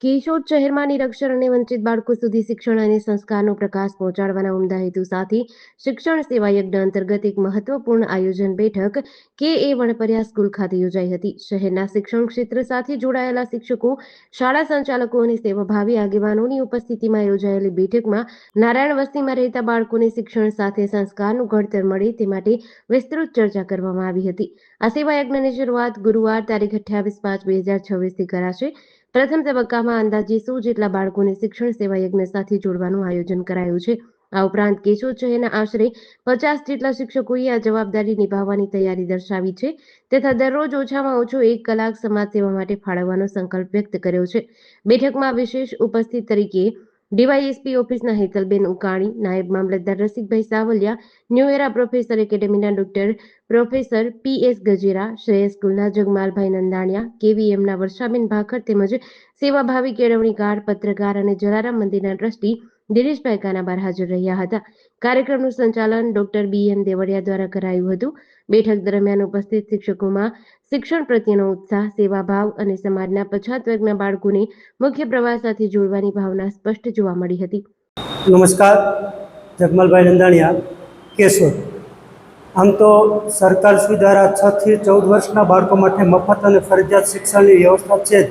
કેશોદ શહેરમાં નિરક્ષર અને વંચિત બાળકો સુધી શિક્ષણ અને સંસ્કારનો પ્રકાશ પહોંચાડવાના ઉમદા હેતુ સાથે શિક્ષણ સેવા યજ્ઞ અંતર્ગત એક મહત્વપૂર્ણ આયોજન બેઠક કે.એ. વણપરિયા સ્કૂલ ખાતે યોજાઈ હતી. શહેરના શિક્ષણ ક્ષેત્ર સાથે જોડાયેલા શિક્ષકો, શાળા સંચાલકો અને સેવાભાવી આગેવાનોની ઉપસ્થિતિમાં યોજાયેલી બેઠકમાં નારાયણ વસ્તીમાં રહેતા બાળકોને શિક્ષણ સાથે સંસ્કારનું ઘડતર મળે તે માટે વિસ્તૃત ચર્ચા કરવામાં આવી હતી. આ સેવા યજ્ઞની શરૂઆત ગુરુવાર તારીખ 28/5/2026થી કરાશે. પ્રથમ તબક્કામાં અંદાજે 100 જેટલા બાળકોને શિક્ષણ સેવા યજ્ઞ સાથે જોડવાનું આયોજન કરાયું છે. આ ઉપરાંત કેશોદ શહેરના આશરે 50 જેટલા શિક્ષકોએ આ જવાબદારી નિભાવવાની તૈયારી દર્શાવી છે તથા દરરોજ ઓછામાં ઓછો 1 કલાક સમાજ સેવા માટે ફાળવવાનો સંકલ્પ વ્યક્ત કર્યો છે. બેઠકમાં વિશેષ ઉપસ્થિત તરીકે ડીવાયએસપી ઓફિસના હેતલબેન ઉકાણી, નાયબ મામલતદાર Rasikbhai Savaliya, new era professor એકેડેમીના doctor professor P S. Gajera, Shreyas સ્કૂલના જગમાલભાઈ નંદાણીયા, કેવીએમના વર્ષાબેન ભાખર તેમજ સેવાભાવી કેળવણીકાર, પત્રકાર અને જલારામ મંદિરના ટ્રસ્ટી દિનેશભાઈ કાનાબાર હાજર રહ્યા હતા. કાર્યક્રમનું સંચાલન ડોક્ટર બી.એમ. દેવળિયા દ્વારા કરાયું હતું. બેઠક દરમિયાન ઉપસ્થિત શિક્ષકોમાં શિક્ષણ પ્રત્યેનો ઉત્સાહ, સેવાભાવ અને સમાજના પછાત વર્ગના બાળકોને મુખ્ય પ્રવાહ સાથે જોડવાની ભાવના સ્પષ્ટ જોવા મળી હતી. નમસ્કાર, જગમાલભાઈ નંદાણીયા, કેશોદ. આમ તો સરકારશ્રી દ્વારા 6 થી 14 વર્ષના બાળકો માટે મફત અને ફરજિયાત શિક્ષણની વ્યવસ્થા છે જ.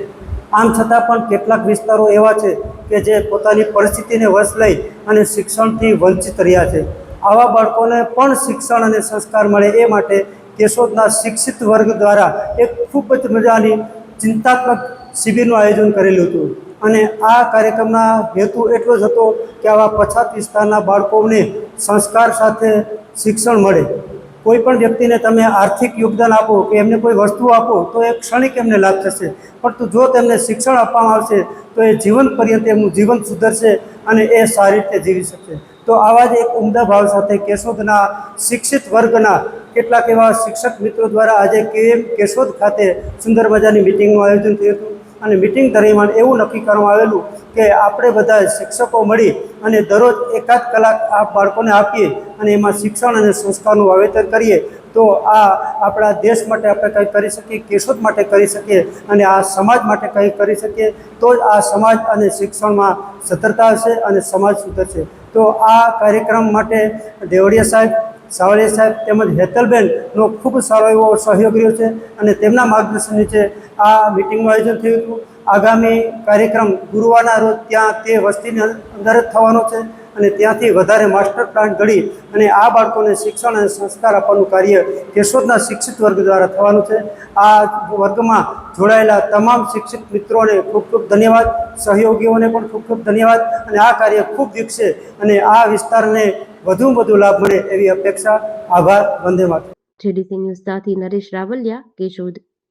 આમ છતાં પણ કેટલાક વિસ્તારો એવા છે કે જે પોતાની પરિસ્થિતિને વશ લઈ અને શિક્ષણથી વંચિત રહ્યા છે. આવા બાળકોને પણ શિક્ષણ અને સંસ્કાર મળે એ માટે કેશોદના શિક્ષિત વર્ગ દ્વારા એક ખૂબ જ મજાની ચિંતાત્મક શિબિરનું આયોજન કરેલું હતું. અને આ કાર્યક્રમના હેતુ એટલો જ હતો કે આવા પછાત વિસ્તારના બાળકોને સંસ્કાર સાથે શિક્ષણ મળે. કોઈ પણ વ્યક્તિને તમે આર્થિક યોગદાન આપો કે એમને કોઈ વસ્તુ આપો તો એ ક્ષણિક એમને લાભ થશે, પરંતુ જો તેમને શિક્ષણ આપવામાં આવશે તો એ જીવન પર્યંત એમનું જીવન સુધરશે અને એ સારી રીતે જીવી શકશે. તો આવા જ એક ઉમદા ભાવ સાથે કેશોદના શિક્ષિત વર્ગના કેટલાક એવા શિક્ષક મિત્રો દ્વારા આજે કેશોદ ખાતે સુંદર મજાની મિટિંગનું આયોજન થયું હતું. અને મિટિંગ દરમિયાન એવું નક્કી કરવામાં આવેલું કે આપણે બધા શિક્ષકો મળી અને દરરોજ 1 કલાક આ બાળકોને આપીએ અને એમાં શિક્ષણ અને સંસ્કારનું વાવેતર કરીએ તો આ આપણા દેશ માટે આપણે કંઈ કરી શકીએ, કેશોદ માટે કરી શકીએ અને આ સમાજ માટે કંઈ કરી શકીએ. તો જ આ સમાજ અને શિક્ષણમાં સદ્ધરતા હશે અને સમાજ સુધરશે. તો આ કાર્યક્રમ માટે દેવળિયા સાહેબ, સાવલિયા સાહેબ તેમજ હેતલબેનનો ખૂબ સારો એવો સહયોગ રહ્યો છે અને તેમના માર્ગદર્શન નીચે આ મિટિંગનું આયોજન થયું હતું. આગામી કાર્યક્રમ ગુરુવારના રોજ ત્યાં તે વસ્તીની અંદર જ થવાનો છે અને ત્યાંથી વધારે માસ્ટર પ્લાન ઘડી અને આ બાળકોને શિક્ષણ અને સંસ્કાર આપવાનું કાર્ય કેશોદના શિક્ષિત વર્ગ દ્વારા થવાનું છે. આ વર્ગમાં જોડાયેલા તમામ શિક્ષિત મિત્રોને ખૂબ ખૂબ ધન્યવાદ, સહયોગીઓને પણ ખૂબ ખૂબ ધન્યવાદ અને આ કાર્ય ખૂબ વિકસે અને આ વિસ્તારને વધુમાં વધુ લાભ મળે એવી અપેક્ષા. આભાર. વંદે માતરમ. જેડીસી ન્યૂઝ સાથે નરેશ રાવલિયા, કેશોદ.